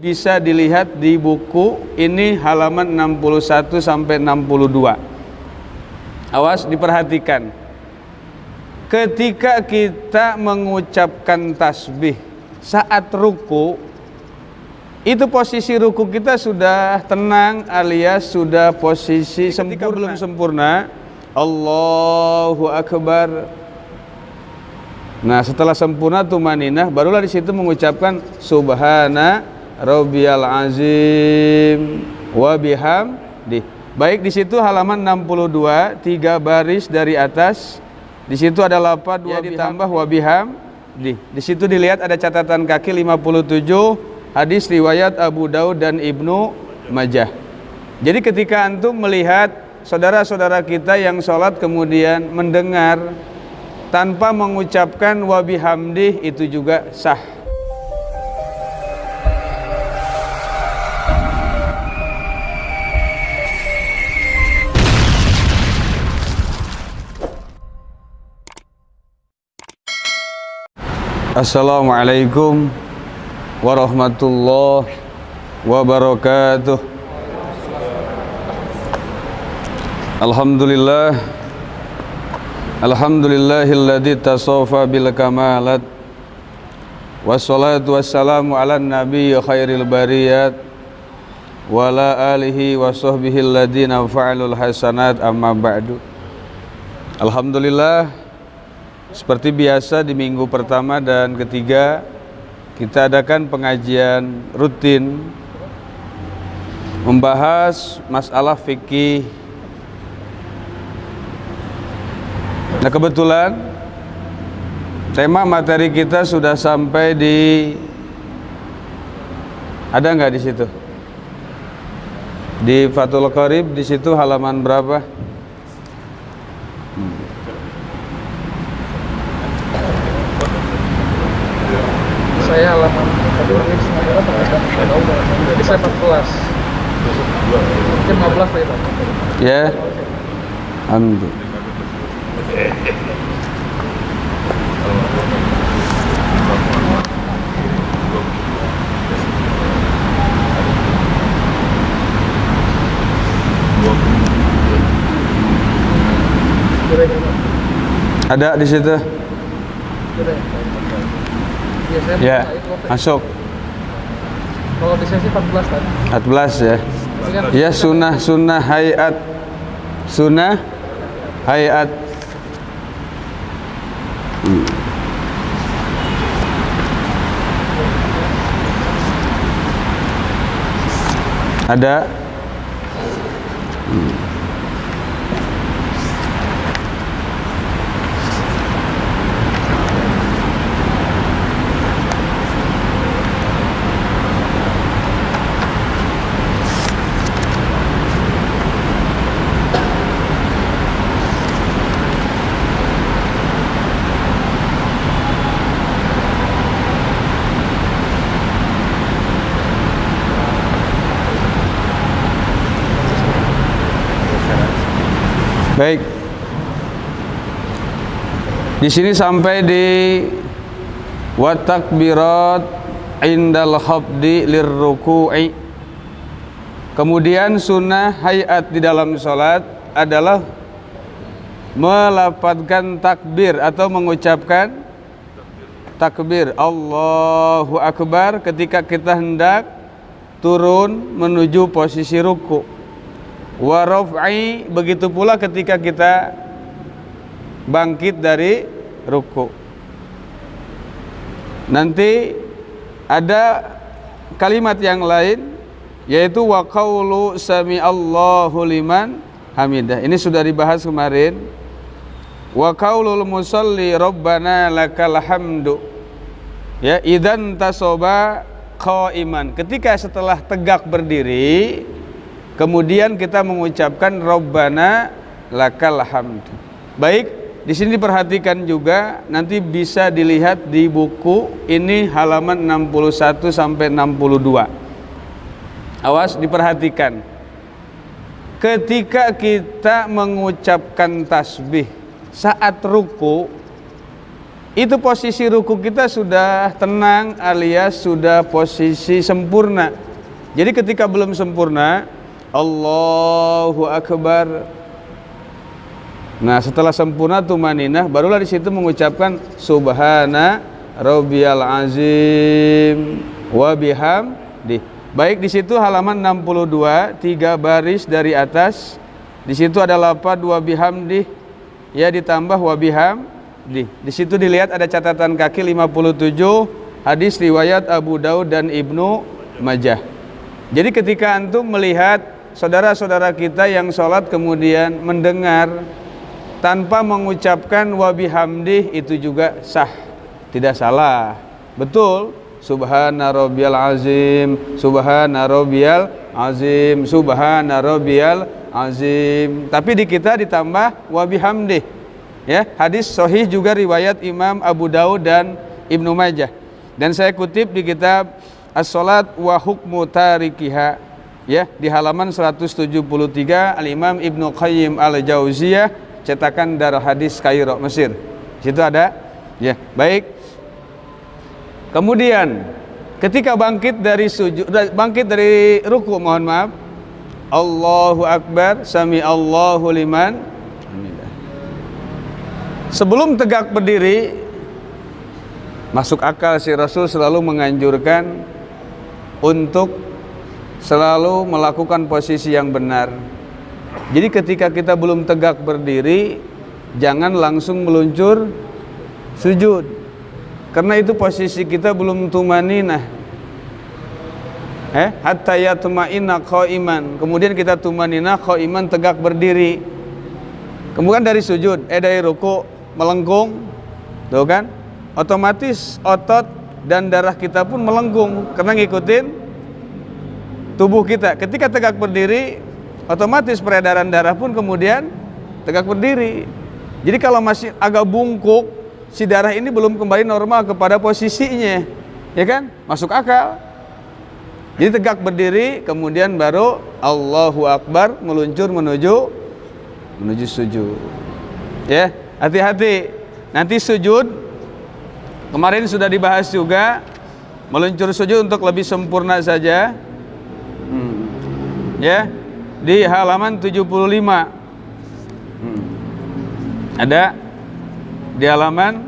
bisa dilihat di buku ini halaman 61 sampai 62. Awas diperhatikan. Ketika kita mengucapkan tasbih saat ruku, itu posisi ruku kita sudah tenang alias sudah posisi sempurna. Belum sempurna, Allahu Akbar. Nah, setelah sempurna tumaninah, barulah di situ mengucapkan Subhana Rabbiyal Azim wa bihamdi. Baik, di situ halaman 62, 3 baris dari atas. Di situ ada lafaz wa ditambah wa bihamdi. Di situ dilihat ada catatan kaki 57, hadis riwayat Abu Daud dan Ibnu Majah. Jadi ketika antum melihat saudara-saudara kita yang sholat kemudian mendengar tanpa mengucapkan wa bihamdih, itu juga sah. Assalamualaikum warahmatullahi wabarakatuh. Alhamdulillahilladzi tasofa bil kamalat, wassalatu wassalamu ala nabi khairil bariyat wa ala alihi wa sahbihi alladhina fa'alul hasanat, amma ba'du. Alhamdulillah, seperti biasa di minggu pertama dan ketiga kita adakan pengajian rutin membahas masalah fikih. Nah, kebetulan tema materi kita sudah sampai di, ada nggak di situ? Di Fathul Qarib, di situ halaman berapa? Saya halaman jadi saya 14. Mungkin 15 tadi, Pak. Ya. Alhamdulillah. Ada di situ. Ya, masuk. Kalau di sesi 14 tadi. 14 ya. Ya, sunnah hayat. Sunnah hayat. Ada. Baik. Di sini sampai di wa takbirat indal khabdi lirruku'i. Kemudian sunnah hayat di dalam salat adalah melafadzkan takbir atau mengucapkan takbir Allahu Akbar ketika kita hendak turun menuju posisi ruku. Wa raf'i, begitu pula ketika kita bangkit dari ruku. Nanti ada kalimat yang lain yaitu wa qaulu sami'allahu liman hamidah. Ini sudah dibahas kemarin. Wa qaulul musalli rabbana lakal hamdu. Ya, idzan tasoba qaiman. Ketika setelah tegak berdiri kemudian kita mengucapkan Rabbana lakal hamdu. Baik, di sini diperhatikan juga, nanti bisa dilihat di buku ini halaman 61 sampai 62. Awas diperhatikan. Ketika kita mengucapkan tasbih saat ruku, itu posisi ruku kita sudah tenang alias sudah posisi sempurna. Jadi ketika belum sempurna, Allahu Akbar. Nah, setelah sempurna tumaninah, barulah di situ mengucapkan Subhana Rabbiyal Azim wa bihamdih. Baik, di situ halaman 62, 3 baris dari atas. Di situ ada lafaz wa bihamdih, ya ditambah wa bihamdih. Di situ dilihat ada catatan kaki 57, hadis riwayat Abu Daud dan Ibnu Majah. Jadi ketika antum melihat saudara-saudara kita yang sholat kemudian mendengar tanpa mengucapkan wa bihamdih, itu juga sah, tidak salah, betul. Subhana rabbiyal azim, subhana rabbiyal azim, subhana rabbiyal azim. Tapi di kita ditambah wa bihamdih. Ya, hadis sahih juga riwayat Imam Abu Daud dan Ibnu Majah. Dan saya kutip di kitab As-Salat wa Hukmu Tarikiha, ya, di halaman 173, Al-Imam Ibnu Qayyim Al-Jauziyah, cetakan Darul Hadis Kairo, Mesir. Situ ada. Ya, baik. Kemudian ketika bangkit dari sujud, bangkit dari ruku, mohon maaf, Allahu Akbar, sami Allahu liman hamidah. Sebelum tegak berdiri, masuk akal si Rasul selalu menganjurkan untuk selalu melakukan posisi yang benar. Jadi ketika kita belum tegak berdiri, jangan langsung meluncur sujud, karena itu posisi kita belum tumaninah. Hatta yatma'inna qa'iman. Kemudian kita tumaninah qa'iman, tegak berdiri. Kemudian dari sujud, dari ruku melengkung, tuh kan? Otomatis otot dan darah kita pun melengkung karena ngikutin tubuh kita. Ketika tegak berdiri, otomatis peredaran darah pun kemudian tegak berdiri. Jadi kalau masih agak bungkuk, si darah ini belum kembali normal kepada posisinya, ya kan? Masuk akal. Jadi tegak berdiri, kemudian baru Allahu Akbar, meluncur menuju sujud. Ya, hati-hati. Nanti sujud, kemarin sudah dibahas juga, meluncur sujud untuk lebih sempurna saja. Ya, di halaman 75. Ada di halaman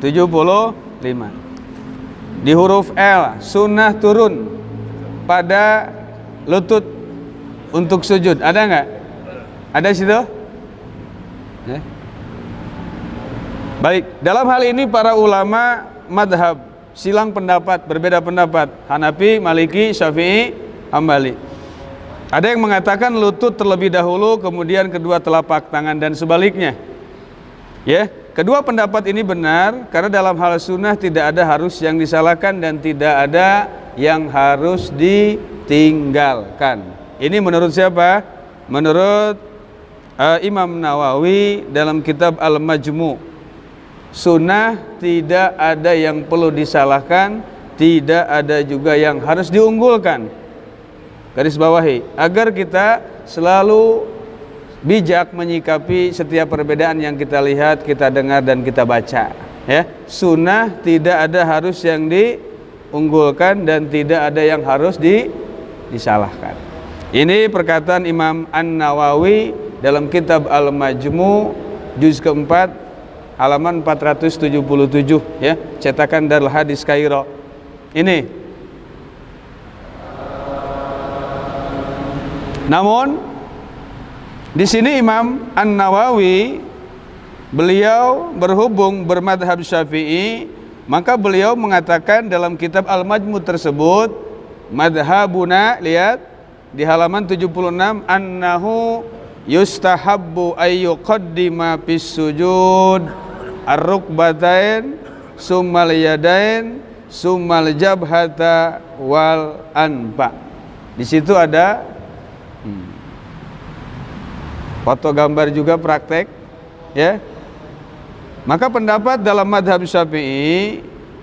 75. Di huruf L, sunnah turun pada lutut untuk sujud. Ada nggak? Ada situ? Ya. Baik, dalam hal ini para ulama madhab silang pendapat, berbeda pendapat. Hanafi, Maliki, Syafi'i, Hambali. Ada yang mengatakan lutut terlebih dahulu, kemudian kedua telapak tangan, dan sebaliknya. Ya, kedua pendapat ini benar karena dalam hal sunnah tidak ada harus yang disalahkan dan tidak ada yang harus ditinggalkan. Ini menurut siapa? Menurut Imam Nawawi dalam kitab Al-Majmu'. Sunnah tidak ada yang perlu disalahkan, tidak ada juga yang harus diunggulkan. Garis bawahi, agar kita selalu bijak menyikapi setiap perbedaan yang kita lihat, kita dengar, dan kita baca. Ya, sunnah tidak ada harus yang diunggulkan dan tidak ada yang harus disalahkan. Ini perkataan Imam An-Nawawi dalam kitab Al-Majmu' juz keempat halaman 477, ya, cetakan Darul Hadis Kairo. Ini. Namun di sini Imam An-Nawawi, beliau berhubung bermadhab Syafi'i, maka beliau mengatakan dalam kitab Al-Majmu' tersebut, madhabuna, lihat di halaman 76, annahu yustahabbu ayyuqaddima fis sujud ar-rukbatain summal yadain summal jabhata wal anfa. Di situ ada foto gambar juga praktek, ya. Maka pendapat dalam madhab Syafi'i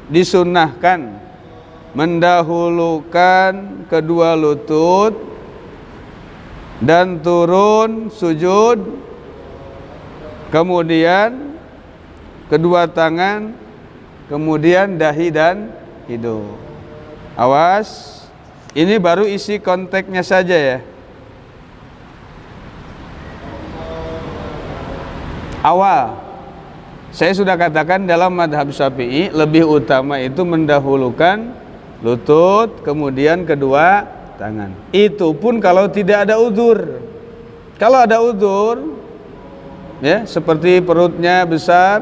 disunnahkan mendahulukan kedua lutut dan turun sujud, kemudian kedua tangan, kemudian dahi dan hidung. Awas, ini baru isi konteksnya saja ya. Awal, saya sudah katakan dalam madhab Syafi'i lebih utama itu mendahulukan lutut, kemudian kedua tangan. Itu pun kalau tidak ada udzur. Kalau ada udzur, ya seperti perutnya besar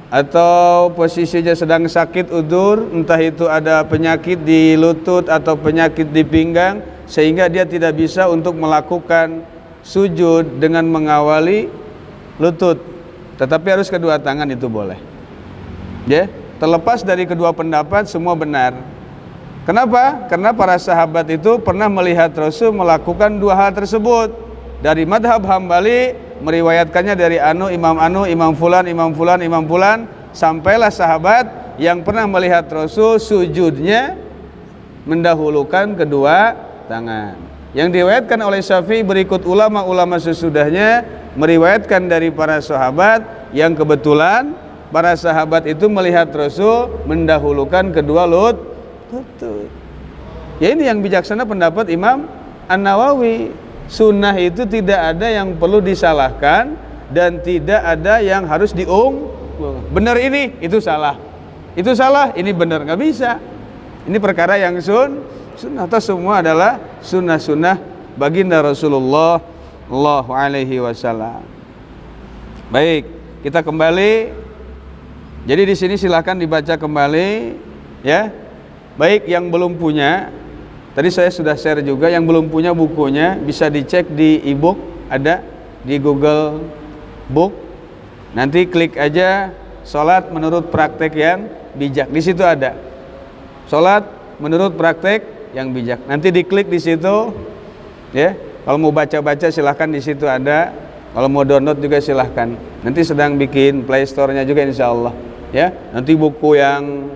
atau posisinya sedang sakit udzur, entah itu ada penyakit di lutut atau penyakit di pinggang, sehingga dia tidak bisa untuk melakukan sujud dengan mengawali lutut, tetapi harus kedua tangan, itu boleh. Ya, terlepas dari kedua pendapat semua benar. Kenapa? Karena para sahabat itu pernah melihat Rasul melakukan dua hal tersebut. Dari madhab Hambali meriwayatkannya dari Imam Imam Fulan, sampailah sahabat yang pernah melihat Rasul sujudnya mendahulukan kedua tangan. Yang diriwayatkan oleh Syafi'i berikut ulama-ulama sesudahnya meriwayatkan dari para sahabat yang kebetulan para sahabat itu melihat Rasul mendahulukan kedua lutut. Ya, ini yang bijaksana pendapat Imam An-Nawawi. Sunnah itu tidak ada yang perlu disalahkan dan tidak ada yang harus benar ini, itu salah. Itu salah, ini benar, nggak bisa. Ini perkara yang sunnah, atau semua adalah sunnah-sunnah baginda Rasulullah sallallahu alaihi wasallam. Baik, kita kembali. Jadi di sini silahkan dibaca kembali, ya. Baik yang belum punya, tadi saya sudah share juga, yang belum punya bukunya bisa dicek di e-book, ada di Google Book. Nanti klik aja Salat menurut praktek yang bijak. Di situ ada Salat menurut praktek yang bijak. Nanti diklik di situ, ya. Kalau mau baca-baca silahkan di situ ada. Kalau mau download juga silahkan. Nanti sedang bikin Play Store-nya juga insya Allah, ya. Nanti buku yang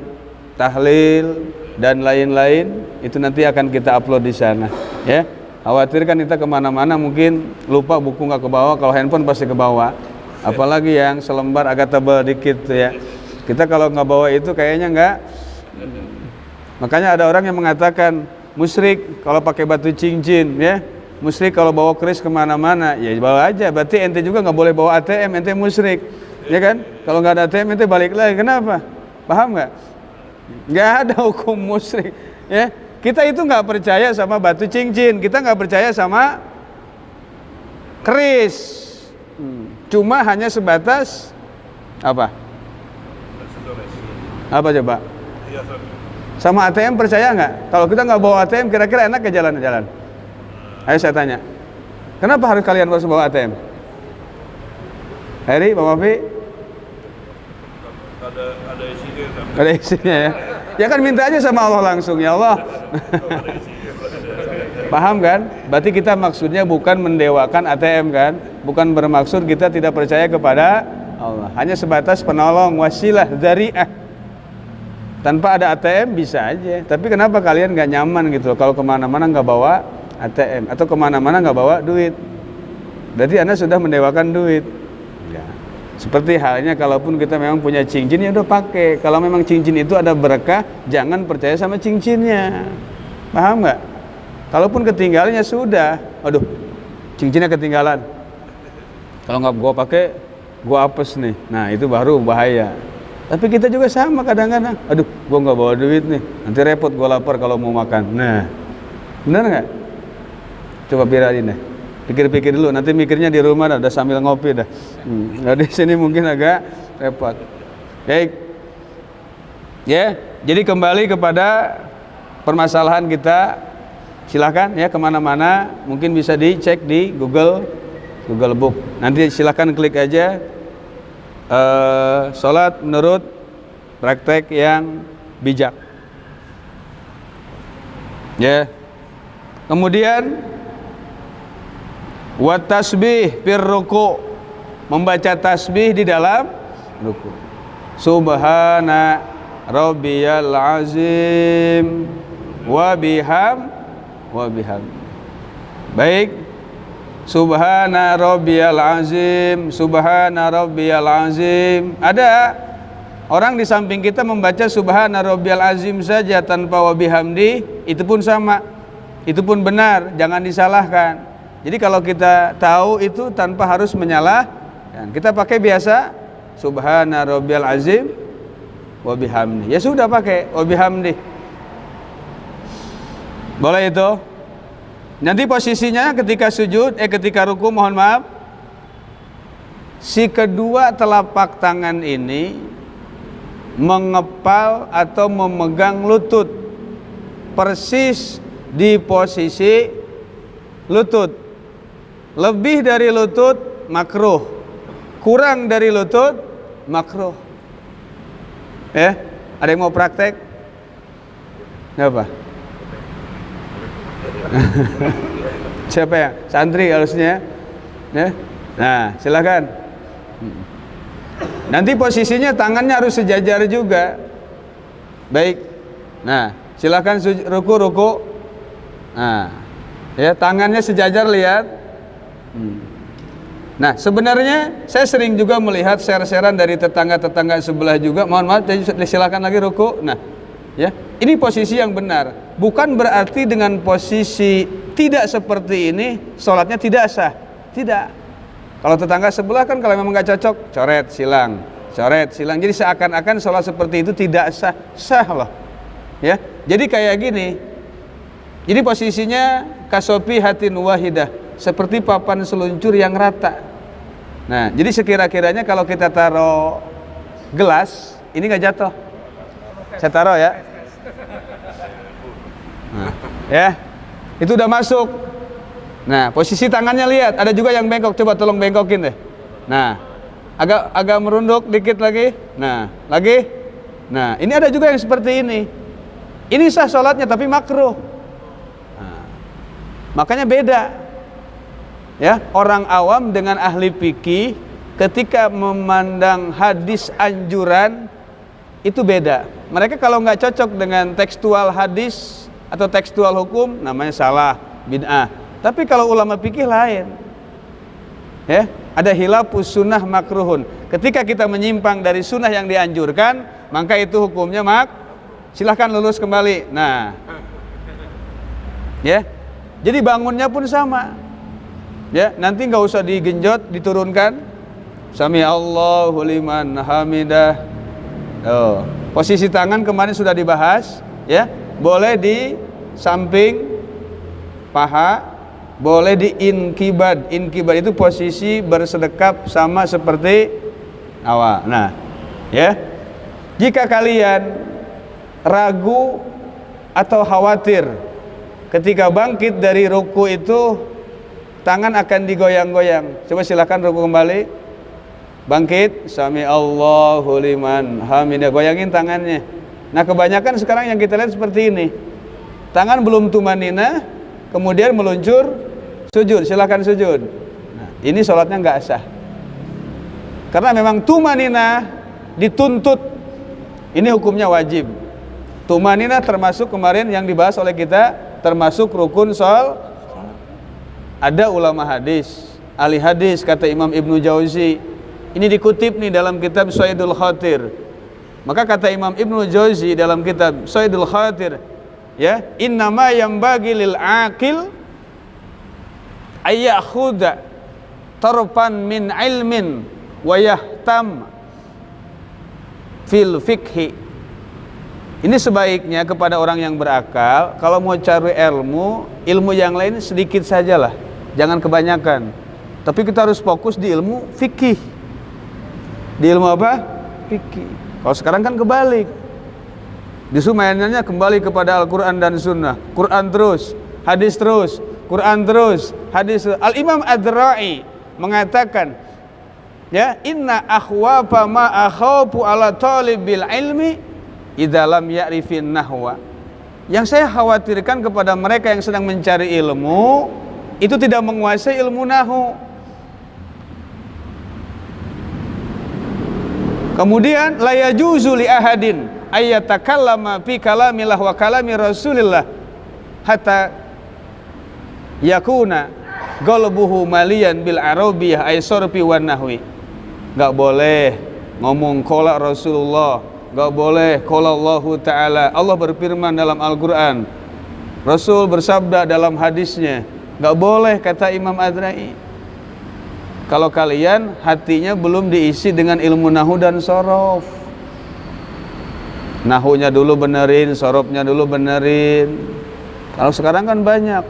tahlil dan lain-lain itu nanti akan kita upload di sana, ya. Khawatir kan kita kemana-mana mungkin lupa buku nggak ke bawah, kalau handphone pasti ke bawah. Apalagi yang selembar agak tebal dikit tuh, ya. Kita kalau nggak bawa itu kayaknya nggak. Makanya ada orang yang mengatakan musyrik kalau pakai batu cincin, ya. Musyrik kalau bawa keris kemana-mana, ya bawa aja. Berarti ente juga nggak boleh bawa ATM, ente musyrik, ya kan? Kalau nggak ada ATM ente balik lagi. Kenapa? Paham nggak? Nggak ada hukum musyrik, ya. Kita itu nggak percaya sama batu cincin, kita nggak percaya sama keris. Cuma hanya sebatas apa? Apa coba? Sama ATM percaya nggak? Kalau kita nggak bawa ATM, kira-kira enak ke jalan-jalan? Ayo saya tanya, kenapa harus kalian harus bawa ATM? Heri, Pak Mafi? Ada isinya. Ada isinya, ya. Ya kan minta aja sama Allah langsung, ya Allah. Paham kan? Berarti kita maksudnya bukan mendewakan ATM kan? Bukan bermaksud kita tidak percaya kepada Allah. Hanya sebatas penolong, wasilah, dzari'ah. Tanpa ada ATM bisa aja. Tapi kenapa kalian nggak nyaman gitu kalau kemana-mana nggak bawa ATM atau kemana-mana nggak bawa duit? Berarti Anda sudah mendewakan duit. Ya. Seperti halnya kalaupun kita memang punya cincin, ya udah pakai. Kalau memang cincin itu ada berkah, jangan percaya sama cincinnya. Paham nggak? Kalaupun ketinggalannya sudah, aduh, cincinnya ketinggalan. Kalau nggak gua pakai, gua apes nih. Nah itu baru bahaya. Tapi kita juga sama kadang-kadang. Aduh, gua nggak bawa duit nih. Nanti repot, gua lapar kalau mau makan. Nah, benar nggak? Coba pirain deh. Pikir-pikir dulu. Nanti mikirnya di rumah dah, udah sambil ngopi dah. Nah, di sini mungkin agak repot. Baik. Ya, jadi kembali kepada permasalahan kita. Silahkan ya kemana-mana. Mungkin bisa dicek di Google Book. Nanti silahkan klik aja. Salat menurut praktek yang bijak, ya. Kemudian wa tasbih fir ruku', membaca tasbih di dalam ruku'. Subhana rabbiyal azim wa biham. Baik. Subhana rabbiyal azim, subhana rabbiyal azim. Ada orang di samping kita membaca subhana rabbiyal azim saja tanpa wa bihamdi, itu pun sama. Itu pun benar, jangan disalahkan. Jadi kalau kita tahu itu tanpa harus menyalahkan, kita pakai biasa subhana rabbiyal azim wa bihamdi. Ya sudah pakai wa bihamdi. Boleh itu? Nanti posisinya ketika sujud, ketika ruku, mohon maaf, si kedua telapak tangan ini mengepal atau memegang lutut persis di posisi lutut. Lebih dari lutut makruh, kurang dari lutut makruh. Ada yang mau praktek? Apa? Siapa ya? Santri harusnya. Nah, silakan. Nanti posisinya tangannya harus sejajar juga. Baik. Nah, silakan ruku. Nah, ya, tangannya sejajar, lihat. Nah, sebenarnya saya sering juga melihat share-sharean dari tetangga-tetangga sebelah juga. Mohon maaf, silakan lagi ruku. Nah, ya, ini posisi yang benar. Bukan berarti dengan posisi tidak seperti ini sholatnya tidak sah. Tidak. Kalau tetangga sebelah kan kalau memang nggak cocok, coret silang. Jadi seakan-akan sholat seperti itu tidak sah. Sah loh. Ya. Jadi kayak gini. Jadi posisinya kasopi hatin wahidah, seperti papan seluncur yang rata. Nah, jadi sekira-kiranya kalau kita taruh gelas, ini nggak jatuh. Saya taruh ya. Nah, ya, itu udah masuk. Nah, posisi tangannya lihat, ada juga yang bengkok, coba tolong bengkokin deh. Nah, agak merunduk dikit lagi. Nah, lagi. Nah, ini ada juga yang seperti ini. Ini sah sholatnya tapi makruh. Nah, makanya beda. Ya, orang awam dengan ahli fikih ketika memandang hadis anjuran itu beda. Mereka kalau nggak cocok dengan tekstual hadis atau tekstual hukum, namanya salah, bid'ah. Tapi kalau ulama fikih lain, ya, ada hilafus sunnah makruhun. Ketika kita menyimpang dari sunnah yang dianjurkan, maka itu hukumnya silahkan lurus kembali. Nah, ya, jadi bangunnya pun sama. Ya, nanti nggak usah digenjot, diturunkan. Sami Allahu liman hamidah. Oh, posisi tangan kemarin sudah dibahas, ya. Boleh di samping paha, boleh di inkibad. Inkibad itu posisi bersedekap sama seperti awal. Nah, ya. Jika kalian ragu atau khawatir ketika bangkit dari ruku itu tangan akan digoyang-goyang, coba silakan ruku kembali. Bangkit, sami Allahu liman hamidah, goyangin tangannya. Nah, kebanyakan sekarang yang kita lihat seperti ini. Tangan belum tumanina, kemudian meluncur sujud, silakan sujud. Nah, ini sholatnya nggak sah. Karena memang tumanina dituntut. Ini hukumnya wajib. Tumanina termasuk kemarin yang dibahas oleh kita, termasuk rukun sholat. Ada ulama hadis, ahli hadis, kata Imam Ibnu Jauzi. Ini dikutip nih dalam kitab Shaidul Khatir. Maka kata Imam Ibnu Jauzi dalam kitab Shaidul Khatir, ya, innama yambagi lil aqil ayyakhudha tarfan min ilmin wa yahtam fil fikhi. Ini sebaiknya kepada orang yang berakal, kalau mau cari ilmu yang lain sedikit sajalah, jangan kebanyakan. Tapi kita harus fokus di ilmu fikih. Di ilmu apa? Fikih. Kalau sekarang kan kebalik. Justru mainannya kembali kepada Al-Quran dan Sunnah. Quran terus, hadis terus, Quran terus, hadis terus. Al-Imam Ad-Ra'i mengatakan, ya, inna akhwafa ma akhafu ala talibil ilmi idza lam ya'rifin nahwa. Yang saya khawatirkan kepada mereka yang sedang mencari ilmu itu tidak menguasai ilmu nahwu. Kemudian la yajuzu li ahadin ayatakallama fi kalamillah wa kalami Rasulillah hatta yakuna qalbuhu maliyan bil arabiyah ay sarfi wan nahwi. Enggak boleh ngomong qala Rasulullah, enggak boleh qala Allah taala. Allah berfirman dalam Al-Qur'an, Rasul bersabda dalam hadisnya. Enggak boleh, kata Imam Adzra'i, kalau kalian hatinya belum diisi dengan ilmu nahu dan sorof. Nahunya dulu benerin, sorofnya dulu benerin. Kalau sekarang kan banyak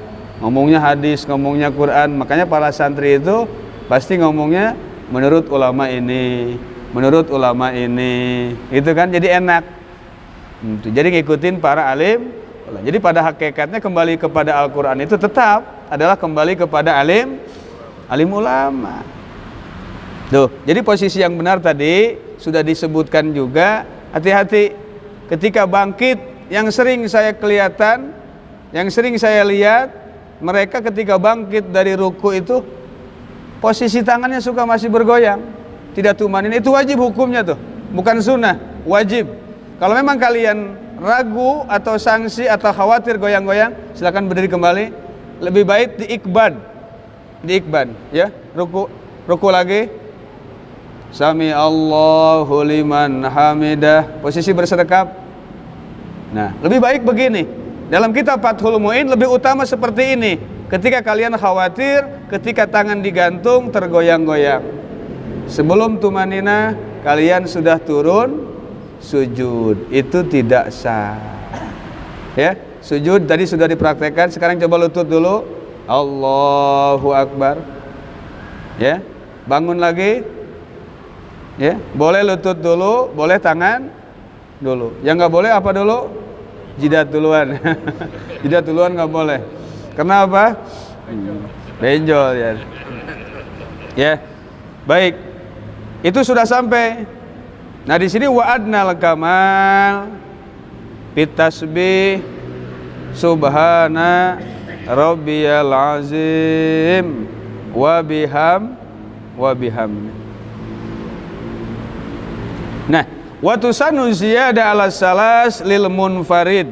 ngomongnya hadis, ngomongnya Quran. Makanya para santri itu pasti ngomongnya menurut ulama ini, menurut ulama ini, itu kan jadi enak. Jadi ngikutin para alim. Jadi pada hakikatnya kembali kepada Al-Quran itu tetap adalah kembali kepada alim ulama. Tuh, jadi posisi yang benar tadi sudah disebutkan juga. Hati-hati ketika bangkit, yang sering saya kelihatan, yang sering saya lihat, mereka ketika bangkit dari ruku itu posisi tangannya suka masih bergoyang, tidak tumanin. Itu wajib hukumnya tuh, bukan sunnah, wajib. Kalau memang kalian ragu atau sanksi atau khawatir goyang-goyang, silakan berdiri kembali. Lebih baik diikban, ya, ruku lagi. Sami Allahu liman hamidah, posisi bersedekap. Nah, lebih baik begini. Dalam kitab Fathul Mu'in lebih utama seperti ini. Ketika kalian khawatir, ketika tangan digantung tergoyang-goyang, sebelum tumanina kalian sudah turun sujud, itu tidak sah. Ya, sujud tadi sudah dipraktekkan, sekarang coba lutut dulu. Allahu Akbar. Ya, bangun lagi. Ya, boleh lutut dulu, boleh tangan dulu. Yang nggak boleh apa dulu? Jidat duluan. Jidat duluan nggak boleh. Kenapa? Benjol ya. Ya, baik. Itu sudah sampai. Nah di sini wa'adnal kamal bitasbih subhana rabbiyal azim wa bihamdi. Nah, wa tusannu ziyada ala salas lil munfarid.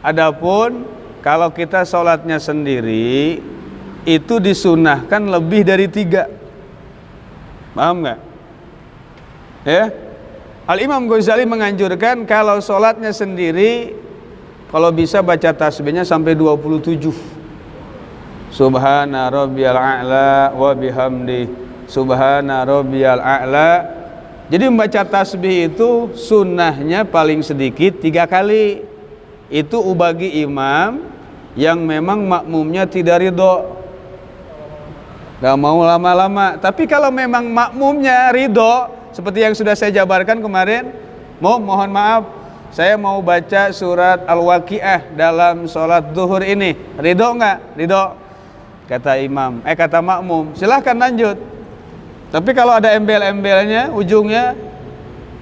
Adapun kalau kita sholatnya sendiri itu disunahkan lebih dari 3. Paham nggak? Ya, Al-Imam Ghazali menganjurkan kalau sholatnya sendiri, kalau bisa baca tasbihnya sampai 27. Subhana rabbiyal a'la wa bihamdi, subhana rabbiyal a'la. Jadi membaca tasbih itu sunnahnya paling sedikit 3 kali. Itu bagi imam yang memang makmumnya tidak ridho, gak mau lama-lama. Tapi kalau memang makmumnya ridho, seperti yang sudah saya jabarkan kemarin, mohon maaf, saya mau baca surat Al-Waqiah dalam sholat zuhur ini, ridho nggak? Ridho, kata imam, kata makmum, silahkan lanjut. Tapi kalau ada embel-embelnya, ujungnya,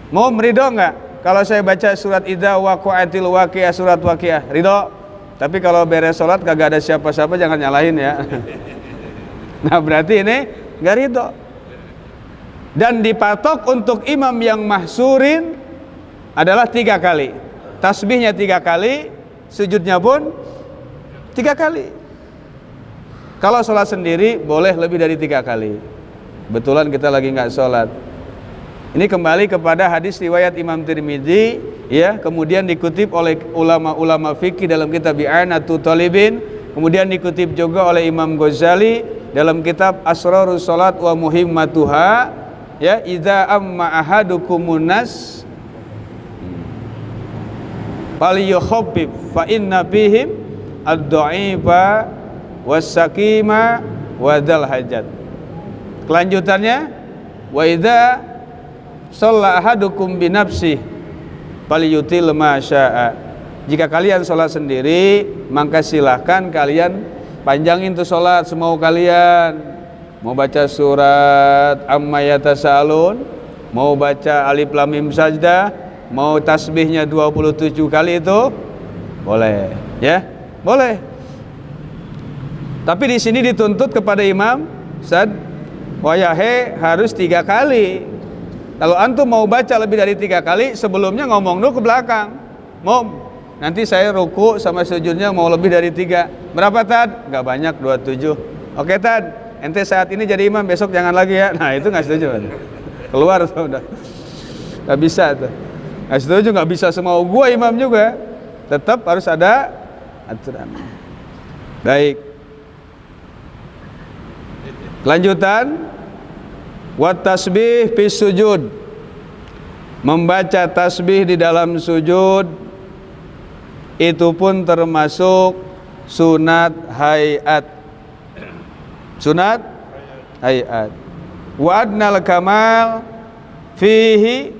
mau ridho nggak? Kalau saya baca surat Idza waqa'atil waqiah, surat Waqiah, ridho. Tapi kalau beres sholat kagak ada siapa-siapa, jangan nyalahin ya. Nah berarti ini nggak ridho. Dan dipatok untuk imam yang mahsurin adalah 3 kali. Tasbihnya 3 kali, sujudnya pun 3 kali. Kalau sholat sendiri boleh lebih dari 3 kali. Betulan kita lagi nggak sholat. Ini kembali kepada hadis riwayat Imam Tirmidzi, ya, kemudian dikutip oleh ulama-ulama fikih dalam kitab I'anatul Talibin, kemudian dikutip juga oleh Imam Ghazali dalam kitab Asrarus Salat wa Muhimmatuha, ya, idza amma ahadukumun nas falyukhaffif fa inna fihim ad-dha'ifa was-sakima wa dzal hajat. Kelanjutannya, wa idza shalla ahadukum bi nafsi falyutil ma syaa. Jika kalian sholat sendiri, maka silahkan kalian panjangin tuh sholat semau kalian. Mau baca surat Amma Yatasaalun, mau baca Alif Lam Mim Sajdah, mau tasbihnya 27 kali itu boleh, ya, boleh. Tapi di sini dituntut kepada imam wayahe harus 3 kali. Kalau antum mau baca lebih dari 3 kali, sebelumnya ngomong dulu ke belakang, Mom, nanti saya ruku sama sujudnya mau lebih dari 3. Berapa tad? Gak banyak, 27. Oke Tan, ente saat ini jadi imam, besok jangan lagi ya. Nah itu nggak setuju. Keluar tuh udah. Nggak bisa tuh. Nggak setuju, nggak bisa semau gua imam juga. Tetap harus ada aturan. Baik. Lanjutan. Wat tasbih fi sujud. Membaca tasbih di dalam sujud itu pun termasuk sunat hayat. Sunat hayat. Wa adnal kamal fihi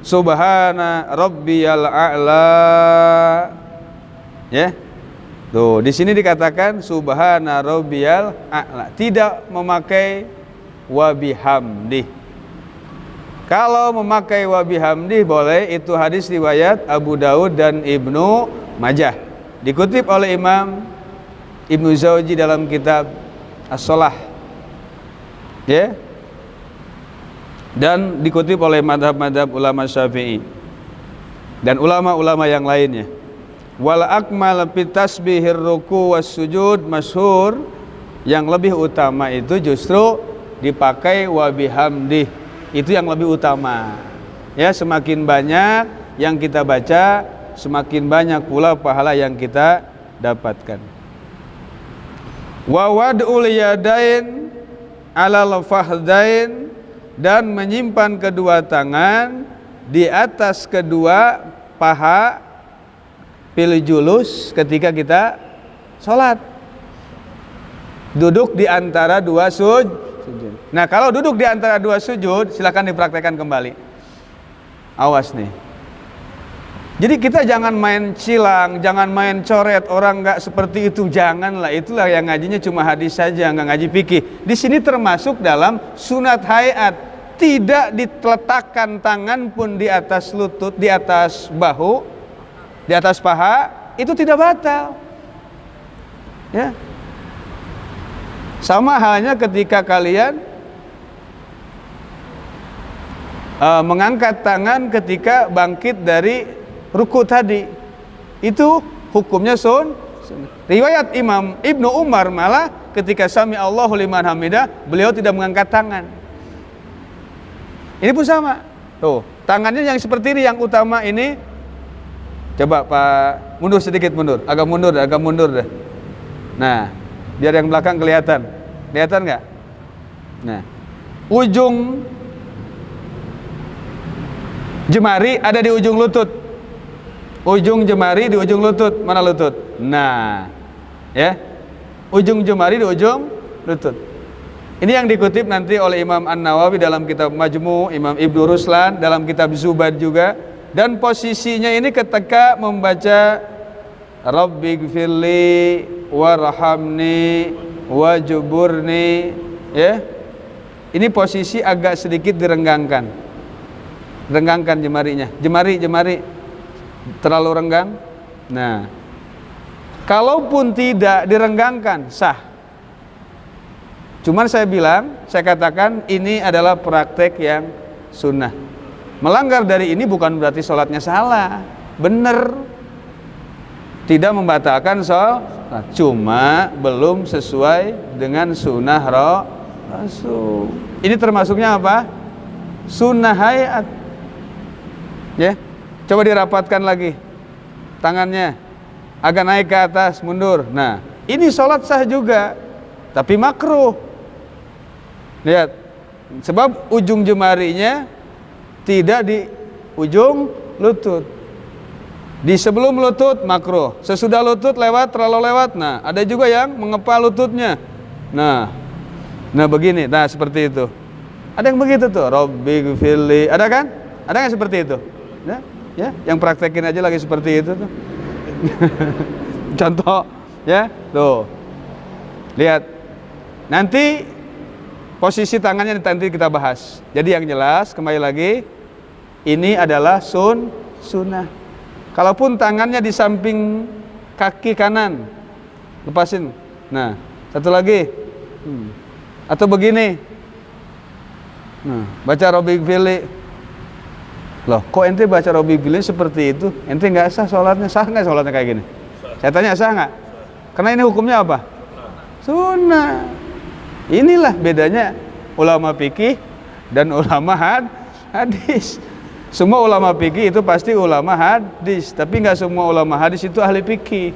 subhana rabbiyal a'la. Ya. Tuh, di sini dikatakan subhana rabbiyal a'la, tidak memakai wa bihamdih. Kalau memakai wa bihamdih boleh, itu hadis riwayat Abu Daud dan Ibnu Majah. Dikutip oleh Imam Ibnu Jauzi dalam kitab As-Shalah. Ya. Dan dikutip oleh madhab-madhab ulama Syafi'i dan ulama-ulama yang lainnya. Wal akmal fi tasbihir ruku was sujud masyhur, yang lebih utama itu justru dipakai wa bihamdih. Itu yang lebih utama. Ya, semakin banyak yang kita baca, semakin banyak pula pahala yang kita dapatkan. Wa wad'ul yadain 'alal fakhdain, dan menyimpan kedua tangan di atas kedua paha fil julus, ketika kita sholat. Duduk di antara dua sujud. Nah, kalau duduk di antara dua sujud, silakan dipraktekkan kembali. Awas nih. Jadi kita jangan main cilang, jangan main coret orang nggak seperti itu, janganlah. Itulah yang ngajinya cuma hadis saja, nggak ngaji fikih. Di sini termasuk dalam sunat hayat, tidak diletakkan tangan pun di atas lutut, di atas bahu, di atas paha, itu tidak batal. Ya. Sama halnya ketika kalian mengangkat tangan ketika bangkit dari ruku tadi, itu hukumnya sunnah. Riwayat Imam Ibnu Umar malah ketika sami Allahu liman hamidah, beliau tidak mengangkat tangan. Ini pun sama. Tuh, tangannya yang seperti ini yang utama ini. Coba Pak, mundur sedikit, agak mundur deh. Nah, biar yang belakang kelihatan. Kelihatan nggak? Nah, ujung jemari ada di ujung lutut. Ujung jemari di ujung lutut. Mana lutut? Nah, ya. Ujung jemari di ujung lutut. Ini yang dikutip nanti oleh Imam An-Nawawi dalam kitab Majmu', Imam Ibnu Ruslan dalam kitab Zubad juga. Dan posisinya ini ketika membaca Rabbighfirli warhamni wajburni, ya. Ini posisi agak sedikit direnggangkan. Renggangkan jemarinya. Jemari terlalu renggang. Nah, kalaupun tidak direnggangkan sah. Cuman saya katakan ini adalah praktek yang sunnah. Melanggar dari ini bukan berarti sholatnya salah, benar, tidak membatalkan sholat, cuma belum sesuai dengan sunnah Rasul. Ini termasuknya apa? Sunnah hayat. Ya, coba dirapatkan lagi tangannya, agak naik ke atas, mundur. Nah, ini sholat sah juga, tapi makruh. Lihat, sebab ujung jemarinya tidak di ujung lutut, di sebelum lutut makruh, sesudah lutut terlalu lewat. Nah, ada juga yang mengepal lututnya. Nah begini, nah seperti itu. Ada yang begitu tuh, Rabbighfirli, ada kan? Ada nggak seperti itu? Ya, yang praktekin aja lagi seperti itu tuh. Contoh, ya, tuh. Lihat, nanti posisi tangannya nanti kita bahas. Jadi yang jelas, kembali lagi, ini adalah sunnah. Kalaupun tangannya di samping kaki kanan, lepasin. Nah, satu lagi. Atau begini. Nah, baca Rabbighfirli. Loh, kok ente baca Rabbighfirli seperti itu? Ente nggak sah sholatnya? Sah nggak sholatnya kayak gini? Saya tanya, sah nggak? Karena ini hukumnya apa? Sunnah. Inilah bedanya ulama fikih dan ulama hadis. Semua ulama fikih itu pasti ulama hadis, tapi nggak semua ulama hadis itu ahli fikih.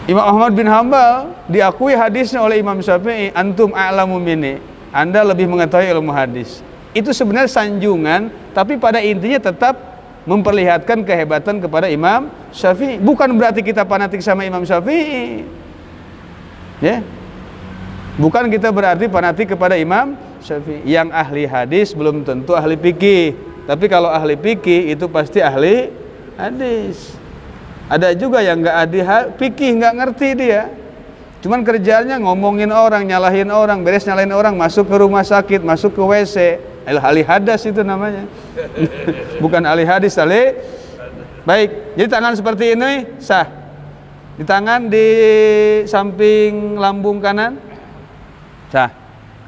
Imam Ahmad bin Hambal diakui hadisnya oleh Imam Syafi'i, antum a'lamu minni, Anda lebih mengetahui ilmu hadis. Itu sebenarnya sanjungan, tapi pada intinya tetap memperlihatkan kehebatan kepada Imam Syafi'i. Bukan berarti kita fanatik sama Imam Syafi'i, ya. Bukan kita berarti fanatik kepada Imam Syafi'i. Yang ahli hadis belum tentu ahli fikih, tapi kalau ahli fikih itu pasti ahli hadis. Ada juga yang nggak ahli fikih, nggak ngerti dia, cuman kerjanya ngomongin orang, nyalahin orang, beres nyalahin orang, masuk ke rumah sakit, masuk ke WC. Ahli hadas itu namanya. Bukan ahli hadis, ahli. Baik, jadi tangan seperti ini sah. Di tangan di samping lambung kanan sah,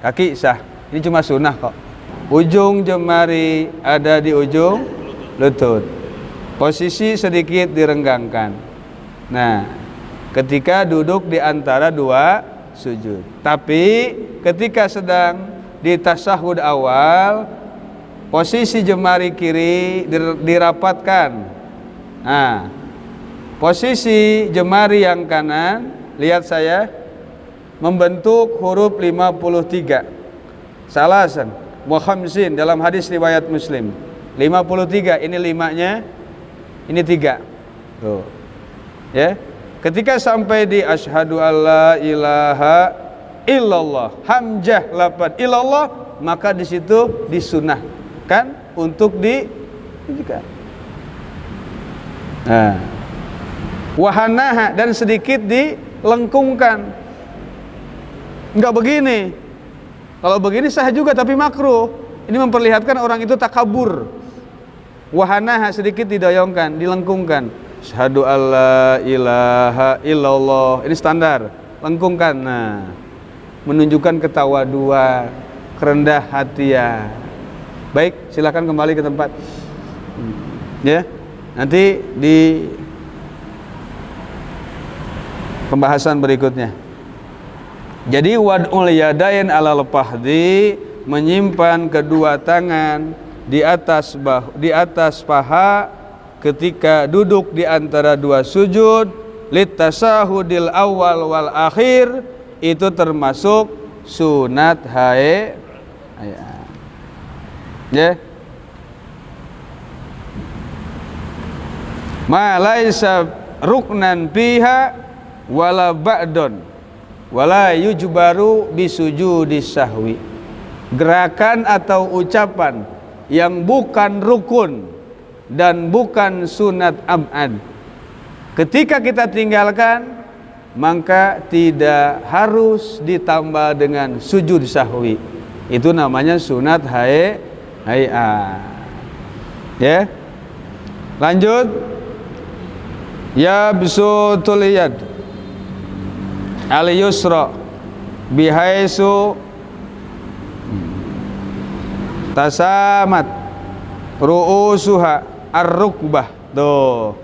kaki sah. Ini cuma sunnah kok. Ujung jemari ada di ujung lutut. Posisi sedikit direnggangkan. Nah, ketika duduk di antara dua sujud. Tapi ketika sedang di tasyahud awal, posisi jemari kiri dirapatkan. Nah, posisi jemari yang kanan, lihat saya, membentuk huruf 53. Salasan wa khamsin dalam hadis riwayat Muslim. 53, ini limanya, ini 3. Tuh. Ya. Ketika sampai di asyhadu alla ilaha illallah, hamzah lafaz illallah, maka di situ disunahkan untuk ditunjukkan. Nah, wahanaha dan sedikit dilengkungkan. Enggak begini. Kalau begini sah juga tapi makruh. Ini memperlihatkan orang itu takabur. Wahanaha sedikit didoyongkan, dilengkungkan. Asyhadu alla ilaha illallah. Ini standar. Lengkungkan. Nah, menunjukkan ketawaduan, kerendah hatian. Baik, silakan kembali ke tempat. Ya. Nanti di pembahasan berikutnya. Jadi wad'ul yadain alal fahdi, menyimpan kedua tangan di atas paha ketika duduk di antara dua sujud, litasahudil awal wal akhir, itu termasuk sunat hae. Ya. Ma laisa ruknan fiha wala ba'dun wala yujbaru bisujudis sahwi. Gerakan atau ucapan yang bukan rukun dan bukan sunat ab'ad, ketika kita tinggalkan, maka tidak harus ditambah dengan sujud sahwi. Itu namanya sunat hay'ah. Ya. Lanjut. Ya bisutul yad al-yusra bihaisu tasamat ru'usuha ar-rukbah. Tuh.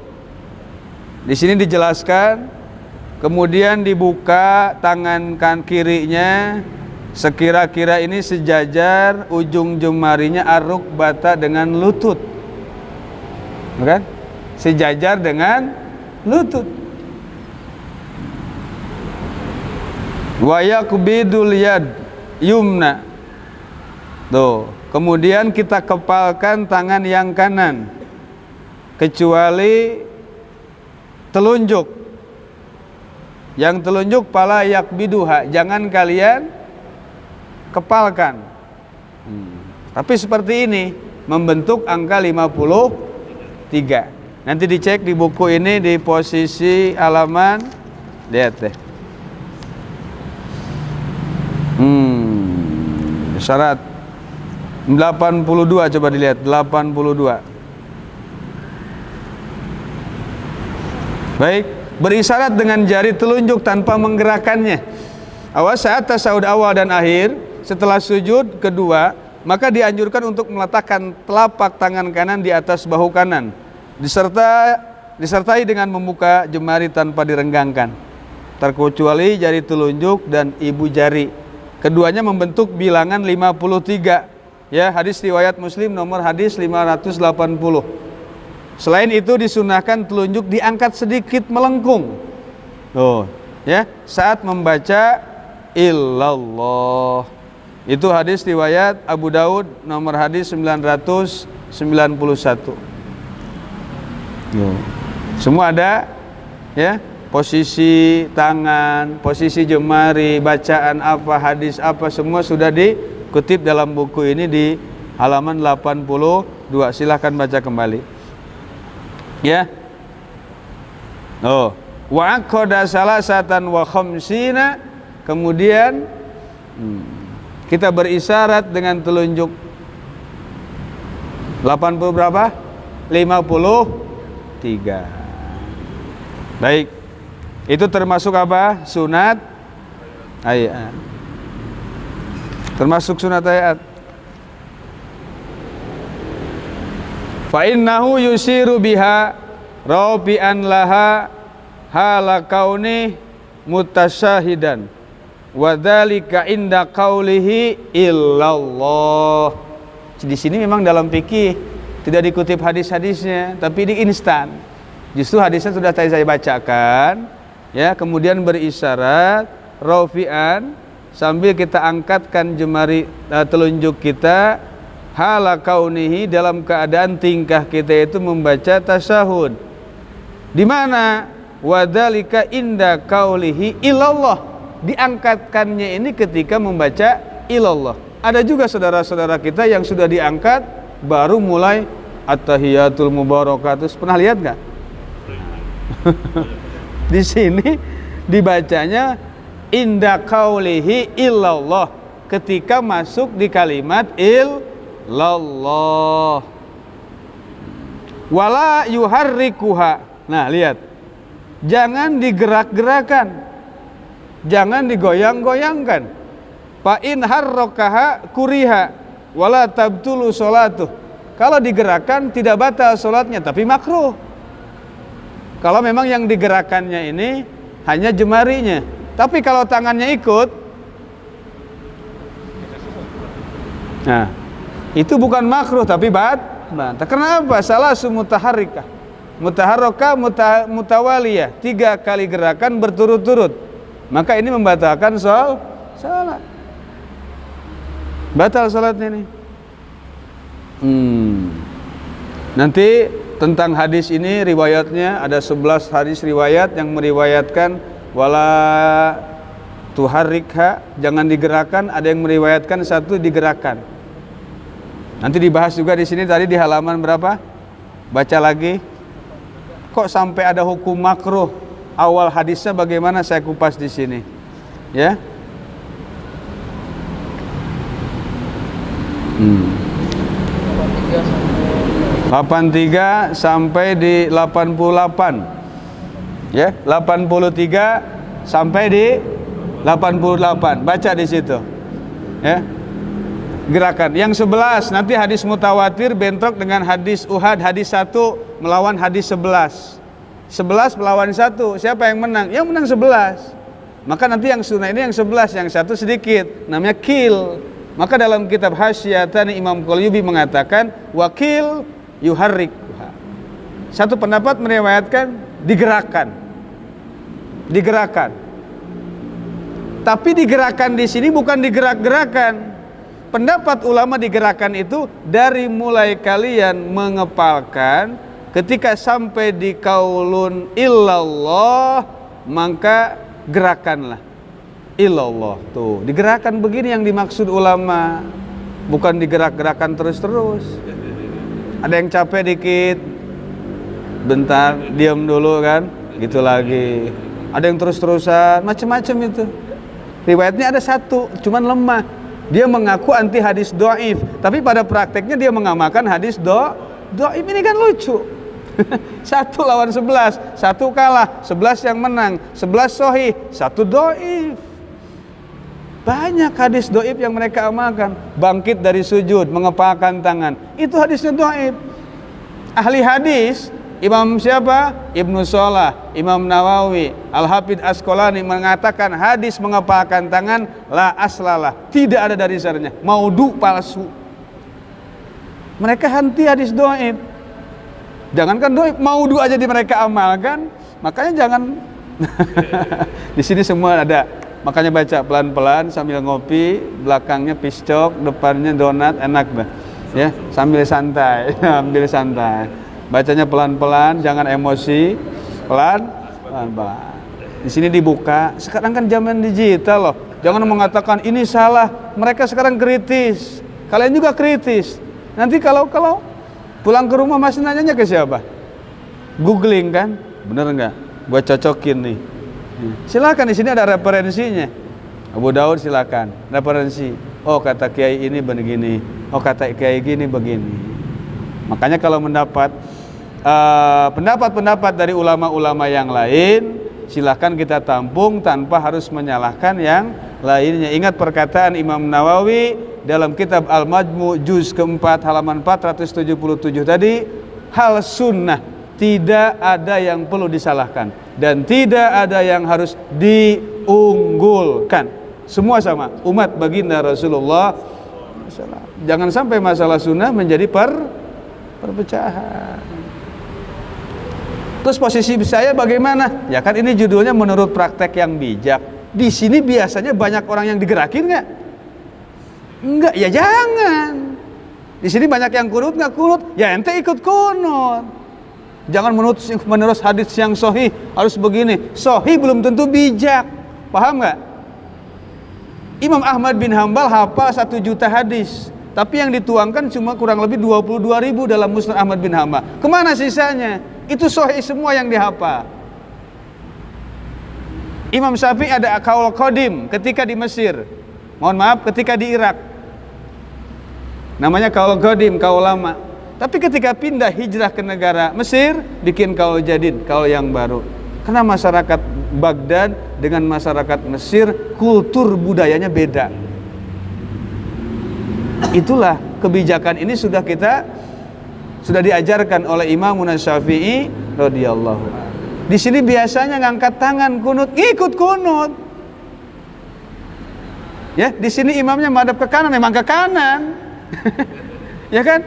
Di sini dijelaskan, kemudian dibuka tangan kirinya sekira-kira ini sejajar ujung jemarinya ar-rukbata dengan lutut. Bukan? Sejajar dengan lutut. Wa yakbidul yad yumna. Tuh, kemudian kita kepalkan tangan yang kanan kecuali telunjuk. Yang telunjuk pala yakbiduha, jangan kalian kepalkan. Tapi seperti ini membentuk angka 53. Nanti dicek di buku ini di posisi halaman, lihat deh. Syarat 82, coba dilihat 82. Baik, berisyarat dengan jari telunjuk tanpa menggerakkannya. Awas saat tasyahud awal dan akhir, setelah sujud kedua, maka dianjurkan untuk meletakkan telapak tangan kanan di atas bahu kanan, disertai dengan membuka jemari tanpa direnggangkan. terkecuali jari telunjuk dan ibu jari. Keduanya membentuk bilangan 53. Ya, hadis riwayat Muslim nomor hadis 580. Selain itu disunahkan telunjuk diangkat sedikit melengkung. Oh, ya, saat membaca illallah. Itu hadis riwayat Abu Daud nomor hadis 991. Semua ada, ya, posisi tangan, posisi jemari, bacaan apa, hadis apa, semua sudah dikutip dalam buku ini di halaman 82. Silahkan baca kembali. Ya. Oh, wa aqada salasatan wa khamsina, kemudian kita berisyarat dengan telunjuk 80 berapa? 53. Baik. Itu termasuk apa? Sunat ayat. Termasuk sunat ayat. Fa innahu yusiru biha rabi'an laha hala kauni mutasyahidan wa dzalika inda qaulihi illallah. Di sini memang dalam fikih tidak dikutip hadis-hadisnya, tapi di instan. Justru hadisnya sudah tadi saya bacakan, ya, kemudian berisyarat rafi'an sambil kita angkatkan jemari telunjuk kita hala kaunihi, dalam keadaan tingkah kita itu membaca tasyahud. Di mana wadzalika inda qaulihi illallah, diangkatkannya ini ketika membaca ilallah. Ada juga saudara-saudara kita yang sudah diangkat baru mulai at-tahiyatul mubarakatus. Pernah lihat nggak? Di sini dibacanya inda qaulihi illallah, ketika masuk di kalimat illallah. Wala yuharrikuha. Nah, lihat. Jangan digerak-gerakan. Jangan digoyang-goyangkan. Fa in harrakaha kuriha wala tabtulu sholatuh. Kalau digerakkan tidak batal sholatnya, tapi makruh. Kalau memang yang digerakkannya ini hanya jemarinya. Tapi kalau tangannya ikut, nah, itu bukan makruh tapi batal. Kenapa? Salah mutaharrikah, mutaharraka, mutawaliyah, 3 kali gerakan berturut-turut. Maka ini membatalkan salat. Batal salatnya ini. Nanti tentang hadis ini riwayatnya ada 11 hadis riwayat yang meriwayatkan wala tuharrikha, jangan digerakkan. Ada yang meriwayatkan 1 digerakkan. Nanti dibahas juga di sini tadi di halaman berapa? Baca lagi. Kok sampai ada hukum makruh? Awal hadisnya bagaimana, saya kupas di sini. Ya. 83 sampai di 88. Ya, 83 sampai di 88. Baca di situ. Ya. Gerakan. Yang 11 nanti hadis mutawatir bentrok dengan hadis Uhad, hadis 1 melawan hadis 11. 11 melawan 1. Siapa yang menang? Yang menang 11. Maka nanti yang sunnah ini yang 11, yang 1 sedikit. Namanya kil. Maka dalam kitab Hasyiatan Imam Qalyubi mengatakan wakil yuharrik. Satu pendapat meriwayatkan digerakkan. Digerakkan. Tapi digerakkan di sini bukan digerak-gerakan. Pendapat ulama digerakkan itu dari mulai kalian mengepalkan ketika sampai di qaulun illallah, maka gerakanlah illallah. Tuh, digerakkan begini yang dimaksud ulama, bukan digerak-gerakan terus-terus. Ada yang capek dikit, bentar, diam dulu kan, gitu lagi. Ada yang terus-terusan, macam-macam itu. Riwayatnya ada 1, cuman lemah. Dia mengaku anti hadis dhaif, tapi pada prakteknya dia mengamalkan hadis dhaif. Ini kan lucu. 1 lawan 11, 1 kalah, 11 yang menang, 11 sahih, 1 dhaif. Banyak hadis dhaif yang mereka amalkan. Bangkit dari sujud, mengepalkan tangan, itu hadisnya dhaif. Ahli hadis Imam siapa? Ibnu Shalah, Imam Nawawi, Al-Hafidz Asqalani mengatakan hadis mengepalkan tangan la aslalah, tidak ada dasarnya, maudhu, palsu. Mereka henti hadis dhaif. Jangankan dhaif, maudhu aja di mereka amalkan. Makanya jangan di sini semua ada. Makanya baca pelan-pelan sambil ngopi, belakangnya piscok, depannya donat, enak dah. Ya, sambil santai, sambil santai. Bacanya pelan-pelan, jangan emosi, pelan-pelan. Di sini dibuka. Sekarang kan zaman digital loh. Jangan mengatakan ini salah. Mereka sekarang kritis. Kalian juga kritis. Nanti kalau pulang ke rumah masih nanyanya ke siapa? Googling kan? Bener nggak? Gua cocokin nih. Silakan, di sini ada referensinya. Abu Daud silakan. Referensi. Oh kata kiai ini begini. Oh kata kiai gini begini. Makanya kalau mendapat pendapat-pendapat dari ulama-ulama yang lain, silahkan kita tampung tanpa harus menyalahkan yang lainnya. Ingat perkataan Imam Nawawi dalam kitab Al-Majmu' juz keempat halaman 477 tadi, hal sunnah tidak ada yang perlu disalahkan dan tidak ada yang harus diunggulkan. Semua sama, umat baginda Rasulullah. Jangan sampai masalah sunnah menjadi perpecahan. Terus posisi saya bagaimana? Ya kan ini judulnya menurut praktek yang bijak. Di sini biasanya banyak orang yang digerakin nggak? Enggak, ya jangan. Di sini banyak yang kunut nggak kunut, ya ente ikut kunut. Jangan menerus hadis yang sahih harus begini. Sahih belum tentu bijak, paham nggak? Imam Ahmad bin Hambal hafal 1 juta hadis, tapi yang dituangkan cuma kurang lebih 22.000 dalam Musnad Ahmad bin Hambal. Kemana sisanya? Itu sahih semua yang dihafal. Imam Syafi'i ada qaul qadim ketika di Mesir. Mohon maaf, ketika di Irak. Namanya qaul qadim, qaul lama. Tapi ketika pindah hijrah ke negara Mesir, bikin qaul jadid, qaul yang baru. Karena masyarakat Baghdad dengan masyarakat Mesir, kultur budayanya beda. Itulah kebijakan ini sudah diajarkan oleh Imam Syafi'i radhiyallahu anhu. Di sini biasanya ngangkat tangan kunut, ikut kunut. Ya, di sini imamnya madhab ke kanan, memang ke kanan. Ya kan?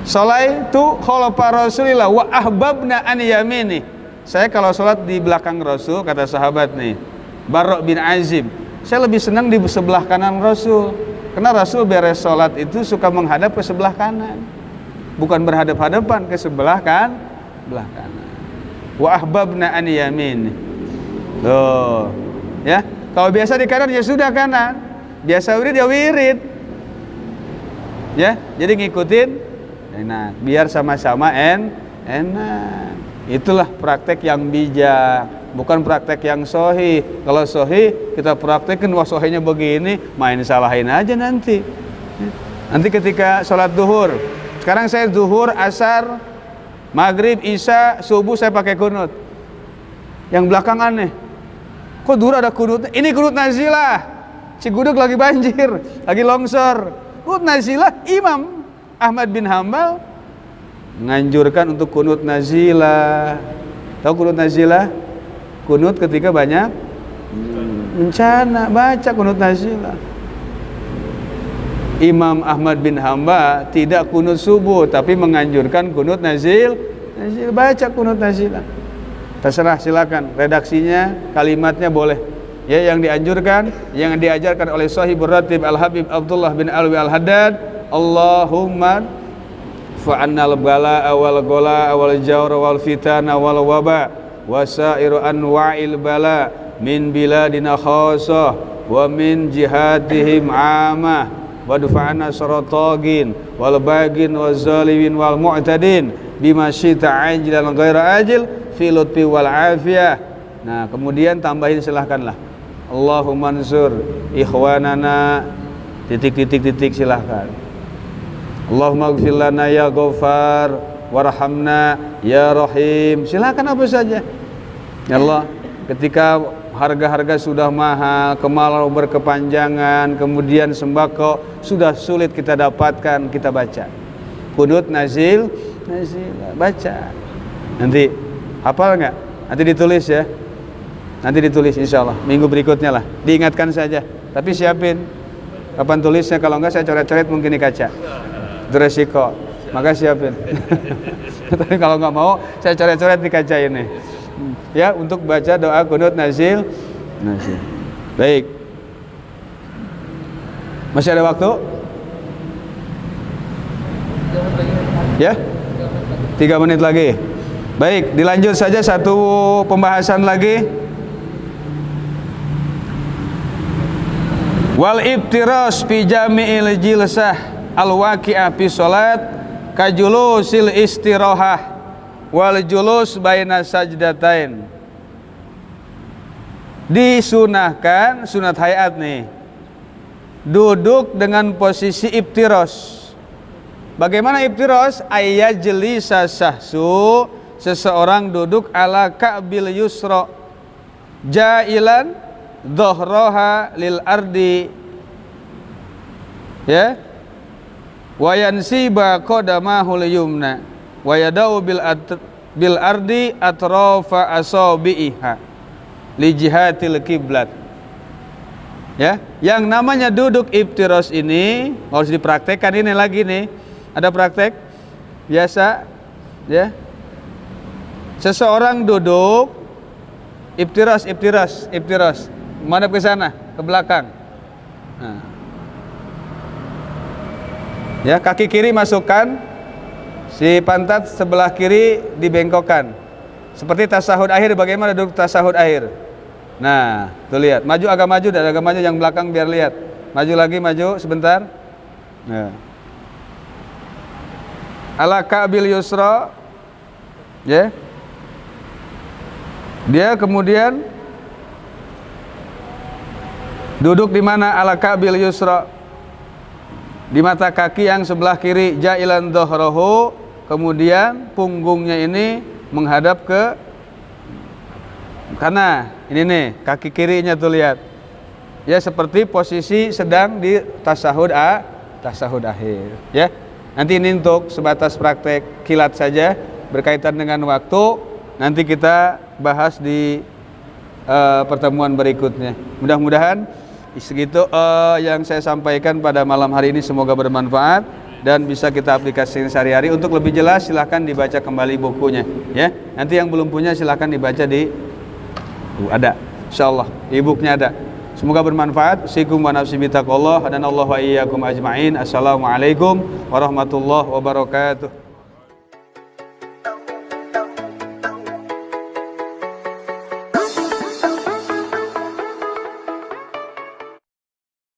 Sholaitu khalafa Rasulillah wa ahbabna an yamini. Saya kalau sholat di belakang Rasul, kata sahabat nih, Barra bin Azib, saya lebih senang di sebelah kanan Rasul. Karena Rasul beres sholat itu suka menghadap ke sebelah kanan, bukan berhadap-hadapan ke sebelah kanan. Wa ahbabna an yamin. Tuh, ya. Kalau biasa di kanan ya sudah kanan. Biasa wirid ya wirid. Ya, jadi ngikutin enak. Biar sama-sama enak. Itulah praktek yang bijak, bukan praktek yang sahih. Kalau sahih kita praktekin, wah sahihnya begini, main salahin aja nanti. Nanti ketika sholat duhur, sekarang saya duhur, asar, maghrib, isya, subuh saya pakai kunut. Yang belakang aneh, kok duhur ada kunut? Ini kunut nazilah. Cigudeg lagi banjir, lagi longsor. Kunut nazilah, Imam Ahmad bin Hambal menganjurkan untuk kunut nazilah. Tahu kunut nazilah? Kunut ketika banyak bencana, baca kunut nazilah. Imam Ahmad bin Hambal tidak kunut subuh, tapi menganjurkan kunut nazil, baca kunut nazilah. Terserah, silakan. Redaksinya, kalimatnya boleh. Ya, yang dianjurkan, yang diajarkan oleh Shahibur Ratib Al-Habib Abdullah bin Alwi Al-Haddad, Allahumma fa'annal bala'a wal ghala wal jawra wal fitana wal waba wasairu anwa'il bala min biladina khasah wa min jihadihim amah wadfa'ana saratagin wal bagin wal zalimin wal mu'tadin bima syita ajilan ghaira ajil fi lutfi wal afiyah. Nah, kemudian tambahin silahkanlah, Allahumma ansur ikhwanana titik silahkan. Allahumma gfir lana ya Ghaffar warhamna ya Rahim. Silakan apa saja. Ya Allah, ketika harga-harga sudah mahal, kemarau berkepanjangan, kemudian sembako sudah sulit kita dapatkan, kita baca kunut nazil nazilah, baca. Nanti hafal nggak? Nanti ditulis ya. Nanti ditulis insya Allah. Minggu berikutnya lah. Diingatkan saja. Tapi siapin kapan tulisnya. Kalau nggak saya coret-coret mungkin di kaca. Itu resiko. Maka siapin. Tapi kalau nggak mau saya coret-coret di kaca ini. Ya, untuk baca doa kunut nazil. Baik. Masih ada waktu? Ya? 3 menit lagi. Baik, dilanjut saja satu pembahasan lagi. Wal ibtiras fi jami'il jilsah al-waqi'ah fi salat kajulusil istirahah wal julus baina sajdatain. Disunahkan, sunat hayat nih, duduk dengan posisi ibtiras. Bagaimana ibtiras? Ayyajlisa sahsu, seseorang duduk ala ka'bil yusra jailan dhahraha lil ardi, ya, wa yansiba qadamahu yumna wa yadau bil ardi atrafa asabiha li jihatil kiblat. Ya, yang namanya duduk ibtiras ini harus dipraktekkan. Ini lagi nih, ada praktek biasa, ya. Seseorang duduk ibtiras, menghadap ke sana, ke belakang. Nah. Ya, kaki kiri masukkan, si pantat sebelah kiri dibengkokkan. Seperti tasahud akhir. Bagaimana duduk tasahud akhir? Nah, tuh lihat, maju agak maju dan agak maju, yang belakang biar lihat. Maju lagi, maju sebentar. Nah. Ala ka'bil yusra, ya. Dia kemudian duduk di mana? Ala ka'bil yusra, di mata kaki yang sebelah kiri, jailan dhahrahu, kemudian punggungnya ini menghadap ke kanan. Ini nih, kaki kirinya tuh lihat. Ya, seperti posisi sedang di tasahud akhir, ya. Nanti ini untuk sebatas praktek kilat saja, berkaitan dengan waktu. Nanti kita bahas di pertemuan berikutnya. Mudah-mudahan segitu yang saya sampaikan pada malam hari ini, semoga bermanfaat dan bisa kita aplikasikan sehari-hari. Untuk lebih jelas silahkan dibaca kembali bukunya, ya. Nanti yang belum punya silahkan dibaca di ada, insyaallah e-booknya ada. Semoga bermanfaat. Usikum wa nafsi bitaqwallah, hadanallahu wa iyyakum ajma'in. Assalamualaikum warahmatullahi wabarakatuh.